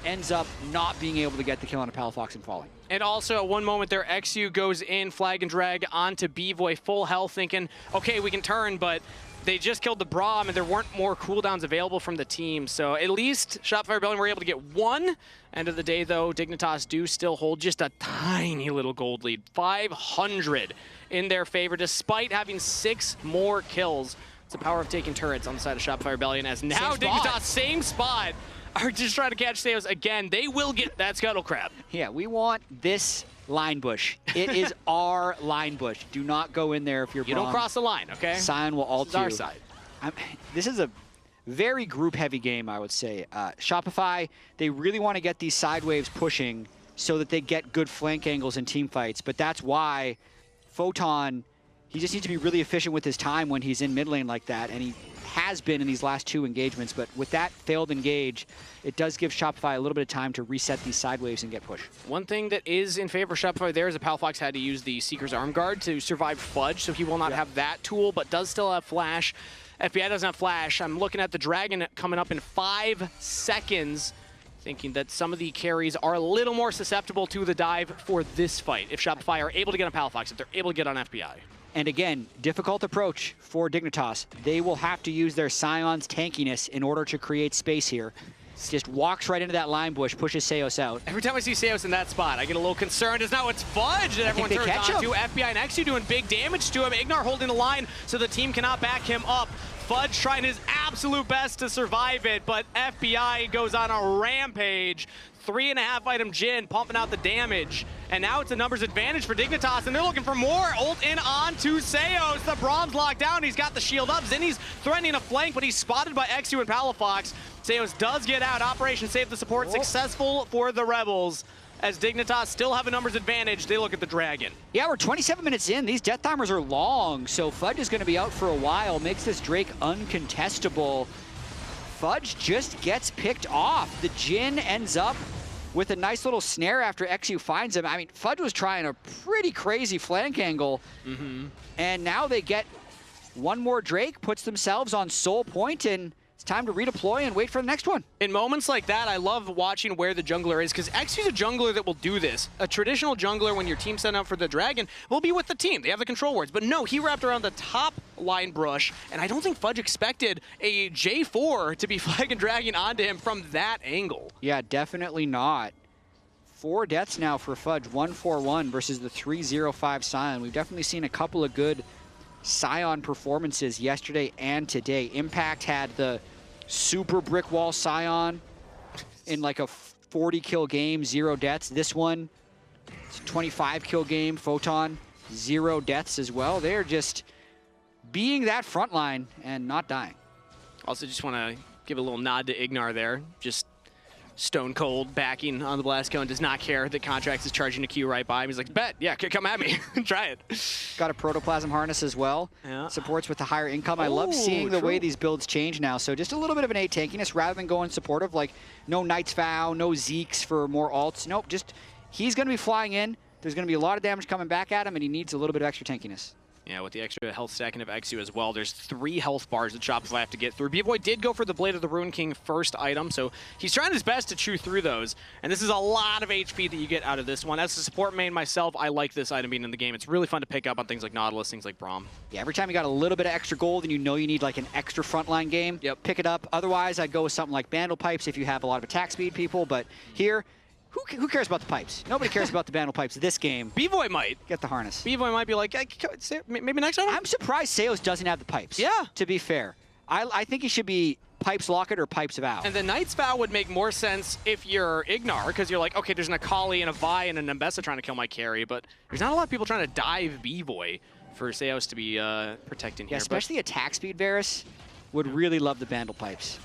ends up not being able to get the kill on a Palafox and falling. And also at one moment there, eXyu goes in, flag and drag onto Bvoy, full health, thinking, okay, we can turn, but they just killed the Braum, and there weren't more cooldowns available from the team. So at least Shopify Rebellion were able to get one. End of the day, though, Dignitas do still hold just a tiny little gold lead. 500 in their favor, despite having 6 more kills. It's the power of taking turrets on the side of Shopify Rebellion, as now Dignitas, same spot, are just trying to catch Seos again. They will get that Scuttle Crab. Yeah, we want this line bush. It is our line bush. Do not go in there if you're You don't cross the line, okay? Sion will ult you. Our side. This is a very group-heavy game, I would say. Shopify, they really want to get these side waves pushing so that they get good flank angles in team fights, but that's why Photon, he just needs to be really efficient with his time when he's in mid lane like that, and he has been in these last 2 engagements, but with that failed engage, it does give Shopify a little bit of time to reset these side waves and get push. One thing that is in favor of Shopify there is that Palafox had to use the Seeker's Arm Guard to survive Fudge, so he will not have that tool, but does still have Flash. FBI doesn't have Flash. I'm looking at the Dragon coming up in 5 seconds, thinking that some of the carries are a little more susceptible to the dive for this fight if Shopify are able to get on Palafox, if they're able to get on FBI. And again, difficult approach for Dignitas. They will have to use their Sion's tankiness in order to create space here. Just walks right into that line bush, pushes Seos out. Every time I see Seos in that spot, I get a little concerned. As now it's Fudge that everyone turns on to. FBI and eXyu doing big damage to him. Ignore holding the line so the team cannot back him up. Fudge trying his absolute best to survive it, but FBI goes on a rampage. 3.5 item Jhin pumping out the damage. And now it's a numbers advantage for Dignitas, and they're looking for more. Ult in onto Seos. The Braum's locked down. He's got the shield up. Zinie's threatening a flank, but he's spotted by eXyu and Palafox. Seos does get out. Operation Save the Support successful for the Rebels. As Dignitas still have a numbers advantage, they look at the Dragon. Yeah, we're 27 minutes in. These death timers are long, so Fudge is going to be out for a while. Makes this Drake uncontestable. Fudge just gets picked off. The Jhin ends up with a nice little snare after eXyu finds him. I mean, Fudge was trying a pretty crazy flank angle. And now they get one more Drake, puts themselves on soul point, and it's time to redeploy and wait for the next one. In moments like that, I love watching where the jungler is, because eXyu's a jungler that will do this. A traditional jungler, when your team set up for the Dragon, will be with the team. They have the control wards. But no, he wrapped around the top line brush, and I don't think Fudge expected a J4 to be flag and dragging onto him from that angle. Yeah, definitely not. 4 deaths now for Fudge, 1-4-1 versus the 3-0-5 Sion. We've definitely seen a couple of good Sion performances yesterday and today. Impact had the super brick wall Sion in like a 40 kill game, 0 deaths. This one, it's a 25 kill game. Photon, 0 deaths as well. They're just being that front line and not dying. Also, just want to give a little nod to Ignar there. Just stone cold backing on the blast cone. Does not care that Contractz is charging a Q right by him. He's like, bet, yeah, come at me. Try it. Got a protoplasm harness as well. Yeah. Supports with the higher income. I love seeing the way these builds change now. So just a little bit of an 8 tankiness rather than going supportive, like no Knight's Vow, no Zeeks for more alts. Nope, just he's going to be flying in. There's going to be a lot of damage coming back at him, and he needs a little bit of extra tankiness. Yeah, with the extra health stacking of eXyu as well, there's 3 health bars that Shopify have to get through. Bvoy did go for the Blade of the Rune King first item, so he's trying his best to chew through those. And this is a lot of HP that you get out of this one. As a support main myself, I like this item being in the game. It's really fun to pick up on things like Nautilus, things like Braum. Yeah, every time you got a little bit of extra gold and you know you need like an extra frontline game, pick it up. Otherwise, I'd go with something like Bandle Pipes if you have a lot of attack speed people. But here, who cares about the pipes? Nobody cares about the Bandle Pipes this game. Bvoy might. Get the harness. Bvoy might be like, maybe next time? I'm surprised Seos doesn't have the pipes. Yeah. To be fair. I think he should be Pipes Locket or Pipes Vow. And the Knight's Vow would make more sense if you're Ignar, because you're like, okay, there's an Akali and a Vi and an Ambessa trying to kill my carry, but there's not a lot of people trying to dive Bvoy for Seos to be protecting here. Yeah, especially attack speed Varus would really love the Bandle Pipes.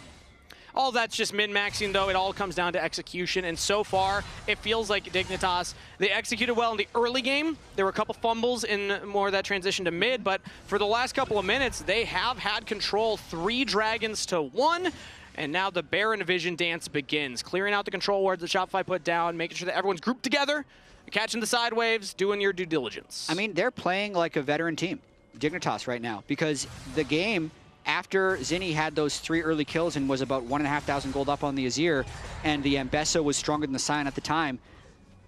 All that's just min-maxing, though. It all comes down to execution, and so far, it feels like Dignitas, they executed well in the early game. There were a couple fumbles in more of that transition to mid, but for the last couple of minutes, they have had control 3 dragons to 1, and now the Baron Vision dance begins. Clearing out the control wards that Shopify put down, making sure that everyone's grouped together, catching the side waves, doing your due diligence. I mean, they're playing like a veteran team, Dignitas, right now, because the game, after Zinie had those 3 early kills and was about 1,500 gold up on the Azir, and the Ambessa was stronger than the Sion at the time,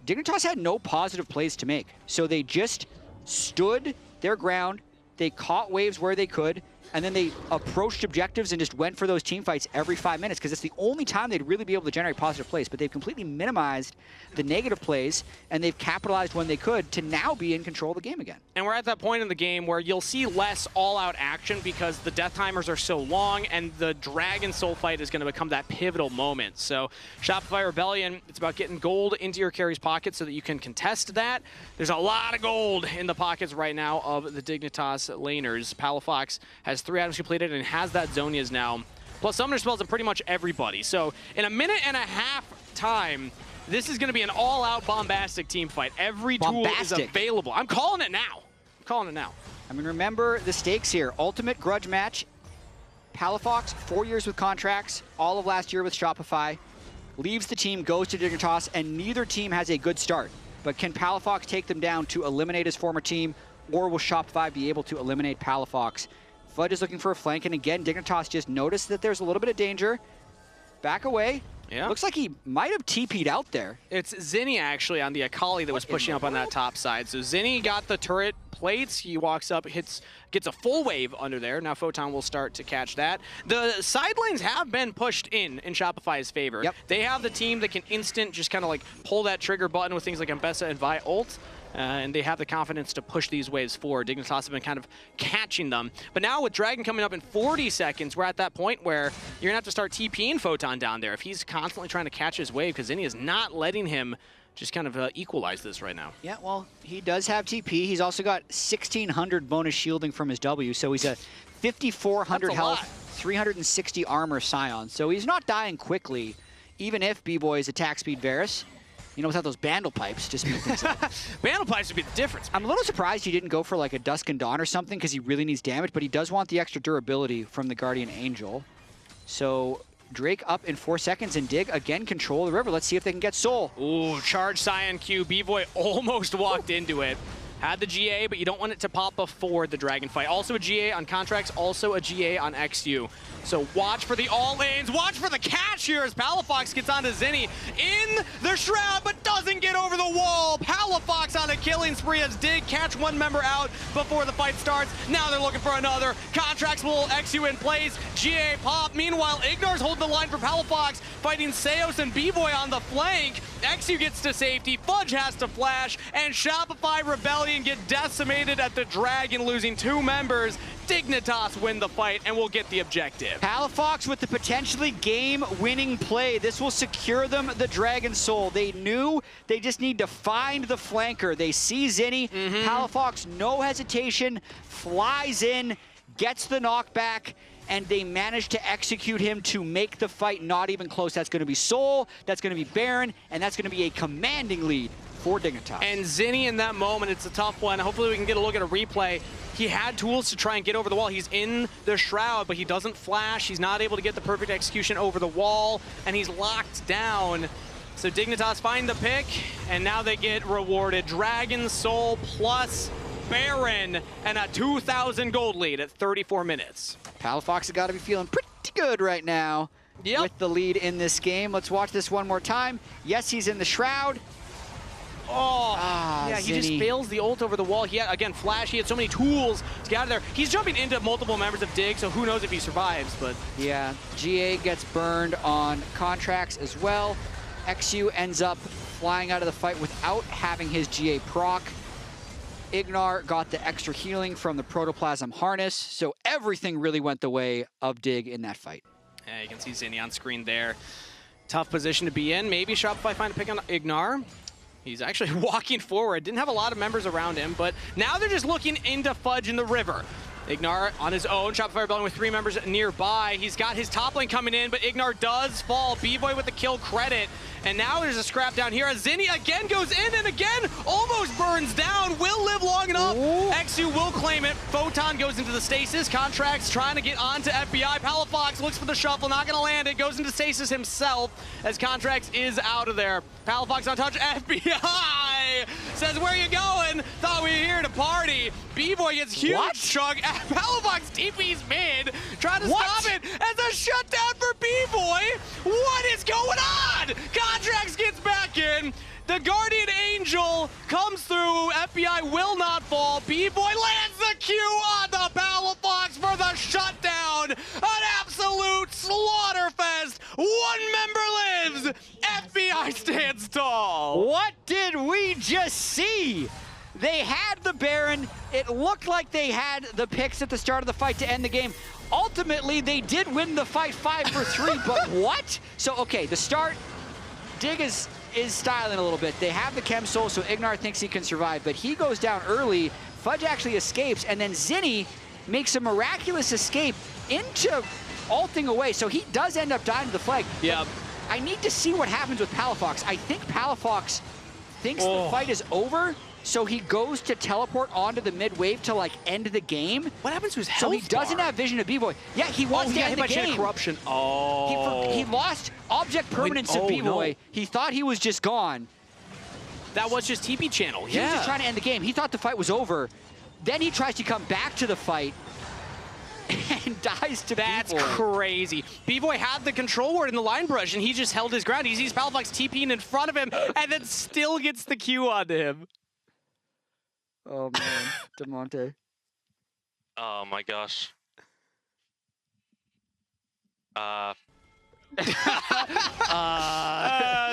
Dignitas had no positive plays to make. So they just stood their ground, they caught waves where they could, and then they approached objectives and just went for those team fights every 5 minutes, because it's the only time they'd really be able to generate positive plays. But they've completely minimized the negative plays, and they've capitalized when they could to now be in control of the game again. And we're at that point in the game where you'll see less all-out action because the death timers are so long, and the Dragon Soul fight is going to become that pivotal moment. So Shopify Rebellion, it's about getting gold into your carry's pocket so that you can contest that. There's a lot of gold in the pockets right now of the Dignitas laners. Palafox has 3 items completed and has that Zonia's now, plus summoner spells on pretty much everybody. So in a minute and a half time, this is going to be an all-out bombastic team fight. Every tool is available. I'm calling it now. I'm calling it now. I mean, remember the stakes here. Ultimate grudge match. Palafox, 4 years with Contractz, all of last year with Shopify. Leaves the team, goes to Dignitas, and neither team has a good start. But can Palafox take them down to eliminate his former team, or will Shopify be able to eliminate Palafox? Fudge is looking for a flank, and again, Dignitas just noticed that there's a little bit of danger. Back away. Yeah. Looks like he might have TP'd out there. It's Zinie, actually, on the Akali that was pushing up on that top side. So Zinie got the turret plates. He walks up, gets a full wave under there. Now Photon will start to catch that. The side lanes have been pushed in Shopify's favor. Yep. They have the team that can instant just kind of like pull that trigger button with things like Ambessa and Vi ult. And they have the confidence to push these waves forward. Dignitas have been kind of catching them. But now with Dragon coming up in 40 seconds, we're at that point where you're going to have to start TPing Photon down there if he's constantly trying to catch his wave, because Zinie is not letting him just kind of equalize this right now. Yeah, well, he does have TP. He's also got 1,600 bonus shielding from his W, so he's a 5,400 health, 360 armor Sion. So he's not dying quickly, even if Bvoy's attack speed Varus. You know, without those Bandle Pipes, just speed things up. Bandle Pipes would be the difference. I'm a little surprised he didn't go for like a Dusk and Dawn or something, because he really needs damage, but he does want the extra durability from the Guardian Angel. So Drake up in 4 seconds, and Dig again control the river. Let's see if they can get Soul. Ooh, charge Sion Q. Bvoy almost walked into it. Had the GA, but you don't want it to pop before the Dragon fight. Also a GA on Contractz, also a GA on eXyu. So watch for the all-lanes, watch for the catch here as Palafox gets onto Zinie in the Shroud, but doesn't get over the wall. Palafox on a killing spree as Dig catch one member out before the fight starts. Now they're looking for another. Contractz will eXyu in place, GA pop. Meanwhile, Ignar's holding the line for Palafox, fighting Seos and Bvoy on the flank. eXyu gets to safety, Fudge has to flash, and Shopify Rebellion get decimated at the Dragon, losing 2 members. Dignitas win the fight and will get the objective. Palafox with the potentially game-winning play. This will secure them the Dragon Soul. They knew they just need to find the flanker. They see Zinie. Palafox, no hesitation, flies in, gets the knockback, and they managed to execute him to make the fight not even close. That's going to be Soul, that's going to be Baron, and that's going to be a commanding lead for Dignitas. And Zinie in that moment, it's a tough one. Hopefully we can get a look at a replay. He had tools to try and get over the wall. He's in the Shroud, but he doesn't flash. He's not able to get the perfect execution over the wall, and he's locked down. So Dignitas find the pick, and now they get rewarded. Dragon Soul plus Baron, and a 2,000 gold lead at 34 minutes. Palafox has got to be feeling pretty good right now with the lead in this game. Let's watch this one more time. Yes, he's in the Shroud. Oh, yeah, he just fails the ult over the wall. He had, again, flash. He had so many tools to get out of there. He's jumping into multiple members of Dig, so who knows if he survives, but... Yeah, GA gets burned on Contractz as well. eXyu ends up flying out of the fight without having his GA proc. Ignar got the extra healing from the Protoplasm harness, so everything really went the way of Dig in that fight. Yeah, you can see Zinie on screen there. Tough position to be in. Maybe Shopify find a pick on Ignar. He's actually walking forward. Didn't have a lot of members around him, but now they're just looking into Fudge in the river. Ignar on his own. Shopify rebelling with 3 members nearby. He's got his top lane coming in, but Ignar does fall. Bvoy with the kill credit. And now there's a scrap down here as Zinie again goes in and again almost burns down. Will live long enough. eXyu will claim it. Photon goes into the stasis. Contractz trying to get onto FBI. Palafox looks for the shuffle, not going to land it. Goes into stasis himself as Contractz is out of there. Palafox on touch. FBI says, where you going? Thought we were here to party. Bvoy gets huge chunk. Palafox TP's mid. Trying to stop it as a shutdown for Bvoy. What is going on? Contractz gets back in. The Guardian Angel comes through. FBI will not fall. Bvoy lands the Q on the Palafox for the shutdown. An absolute slaughterfest. 1 member lives. FBI stands tall. What did we just see? They had the Baron. It looked like they had the picks at the start of the fight to end the game. Ultimately, they did win the fight 5 for 3, but what? So, okay, the start, Dig is styling a little bit. They have the Chem Soul, so Ignar thinks he can survive, but he goes down early. Fudge actually escapes, and then Zinie makes a miraculous escape into ulting away, so he does end up dying to the flag. Yeah. I need to see what happens with Palafox. I think Palafox thinks the fight is over, so he goes to teleport onto the mid wave to like end the game. What happens to his health So he doesn't have vision of Bvoy. Yeah, he wants to end the game. Corruption. He lost object permanence of Bvoy. No. He thought he was just gone. That was just TP channel. He was just trying to end the game. He thought the fight was over. Then he tries to come back to the fight and dies to That's Bvoy. crazy. Bvoy had the control ward in the line brush, and he just held his ground. He sees Palafox TPing in front of him, and then still gets the Q onto him. Oh, man. DeMonte. Oh my gosh.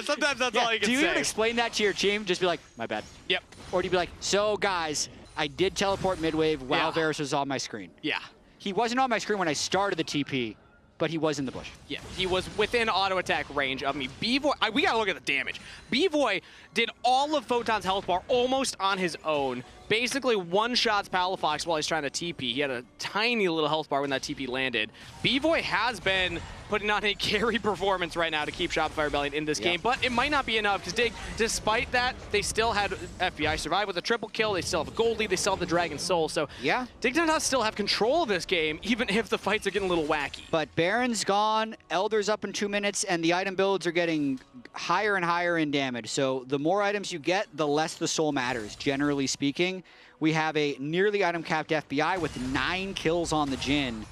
Sometimes that's all you can say. Do you even explain that to your team? Just be like, my bad. Yep. Or do you be like, so guys, I did teleport mid-wave while Varus was on my screen. Yeah. He wasn't on my screen when I started the TP, but he was in the bush. Yeah, he was within auto attack range of me. Bvoy, we gotta look at the damage. Bvoy did all of Photon's health bar almost on his own. Basically one-shots Palafox while he's trying to TP. He had a tiny little health bar when that TP landed. Bvoy has been putting on a carry performance right now to keep Shopify Rebellion in this game, but it might not be enough because Dig, despite that, they still had FBI survive with a triple kill. They still have a gold lead. They still have the Dragon Soul. So Dignitas still have control of this game, even if the fights are getting a little wacky. But Baron's gone, Elder's up in 2 minutes, and the item builds are getting higher and higher in damage. So the more items you get, the less the soul matters, generally speaking. We have a nearly item-capped FBI with 9 kills on the Jhin.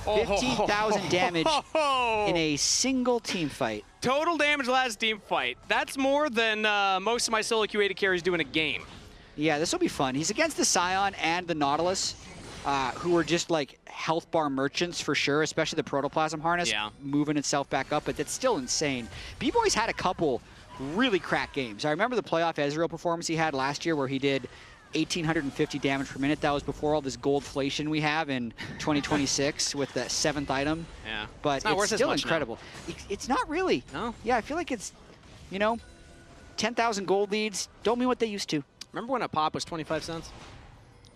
15,000 damage in a single team fight. Total damage last team fight. That's more than most of my solo Q8 carries do in a game. Yeah, this will be fun. He's against the Sion and the Nautilus, who are just like health bar merchants for sure, especially the Protoplasm harness moving itself back up, but that's still insane. Bvoy's had a couple really crack games. I remember the playoff Ezreal performance he had last year where he did 1,850 damage per minute. That was before all this goldflation we have in 2026 with the 7th item. Yeah. But it's still incredible. It's not really. No. Yeah, I feel like it's, you know, 10,000 gold leads don't mean what they used to. Remember when a pop was 25 cents?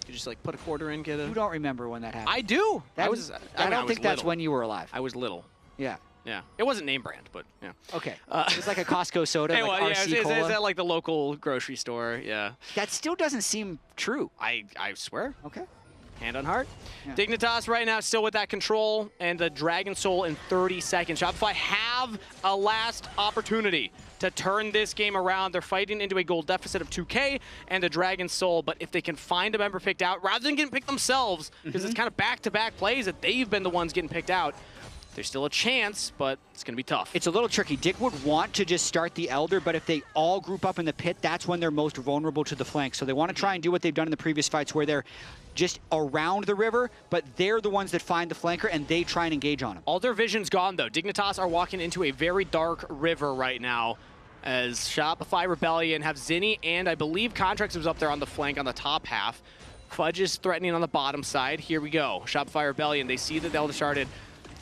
You just like put a quarter in, get a... You don't remember when that happened. I do. I don't think that's little. when you were alive. I was little. Yeah. Yeah. It wasn't name brand, but yeah. Okay. It was like a Costco soda, Hey, like well, RC yeah, Cola. it's at like the local grocery store, yeah. That still doesn't seem true. I swear. Okay. Hand on heart. Yeah. Dignitas right now still with that control and the Dragon Soul in 30 seconds. Shopify have a last opportunity to turn this game around. They're fighting into a gold deficit of 2K and the Dragon Soul, but if they can find a member picked out, rather than getting picked themselves, because it's kind of back-to-back plays that they've been the ones getting picked out, there's still a chance, but it's going to be tough. It's a little tricky. Dig would want to just start the Elder, but if they all group up in the pit, that's when they're most vulnerable to the flank. So they want to try and do what they've done in the previous fights, where they're just around the river, but they're the ones that find the flanker, and they try and engage on him. All their vision's gone, though. Dignitas are walking into a very dark river right now, as Shopify Rebellion have Zinie and I believe Contractz was up there on the flank on the top half. Fudge is threatening on the bottom side. Here we go. Shopify Rebellion, they see that Elder started.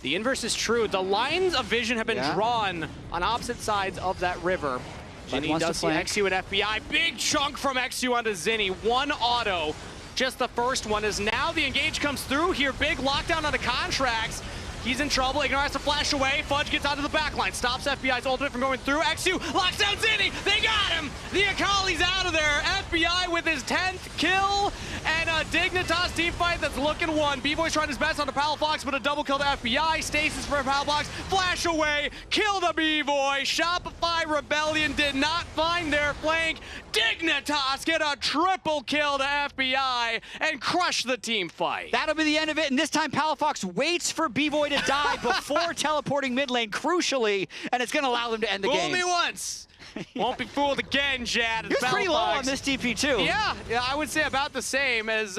The inverse is true. The lines of vision have been drawn on opposite sides of that river. Zinie does see eXyu and FBI. Big chunk from eXyu onto Zinie. One auto. Just the first one, as now the engage comes through here. Big lockdown on the Contractz. He's in trouble. Ignore has to flash away. Fudge gets onto the backline. Stops FBI's ultimate from going through. eXyu locks down Zinie. They got him. The Akali's out of there. FBI with his 10th kill. And a Dignitas team fight that's looking one. Bvoy's trying his best on the Palafox, but a double kill to FBI. Stasis for Palafox. Flash away. Kill the Bvoy. Shopify Rebellion did not find their flank. Dignitas get a triple kill to FBI and crush the team fight. That'll be the end of it, and this time Palafox waits for Bvoy to die before teleporting mid lane, crucially, and it's going to allow them to end the game. Fool me once. Won't be fooled again, Jatt. He was pretty low on this TP too. Yeah, I would say about the same, as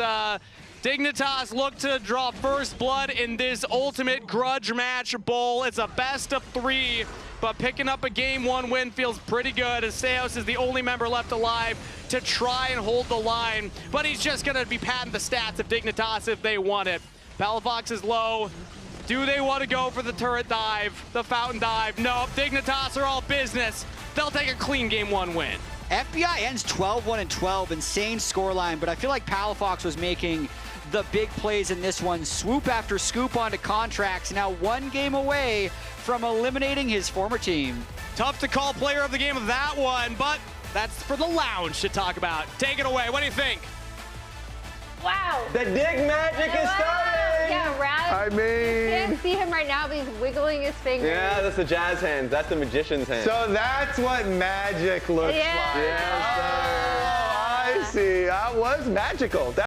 Dignitas look to draw first blood in this ultimate grudge match bowl. It's a best of 3, but picking up a game 1 win feels pretty good, as Seos is the only member left alive to try and hold the line, but he's just going to be padding the stats of Dignitas if they want it. Palafox is low. Do they want to go for the turret dive, the fountain dive? No, Dignitas are all business. They'll take a clean game 1 win. FBI ends 12-1-12, insane scoreline, but I feel like Palafox was making the big plays in this one. Swoop after scoop onto Contractz, now 1 game away from eliminating his former team. Tough to call player of the game of that one, but that's for the lounge to talk about. Take it away. What do you think? Wow. The dig magic is starting! Yeah, Raz. I mean... You can't see him right now, but he's wiggling his fingers. Yeah, that's the jazz hands. That's the magician's hands. So that's what magic looks like. Yeah. Yes, sir. Oh, I see. That was magical.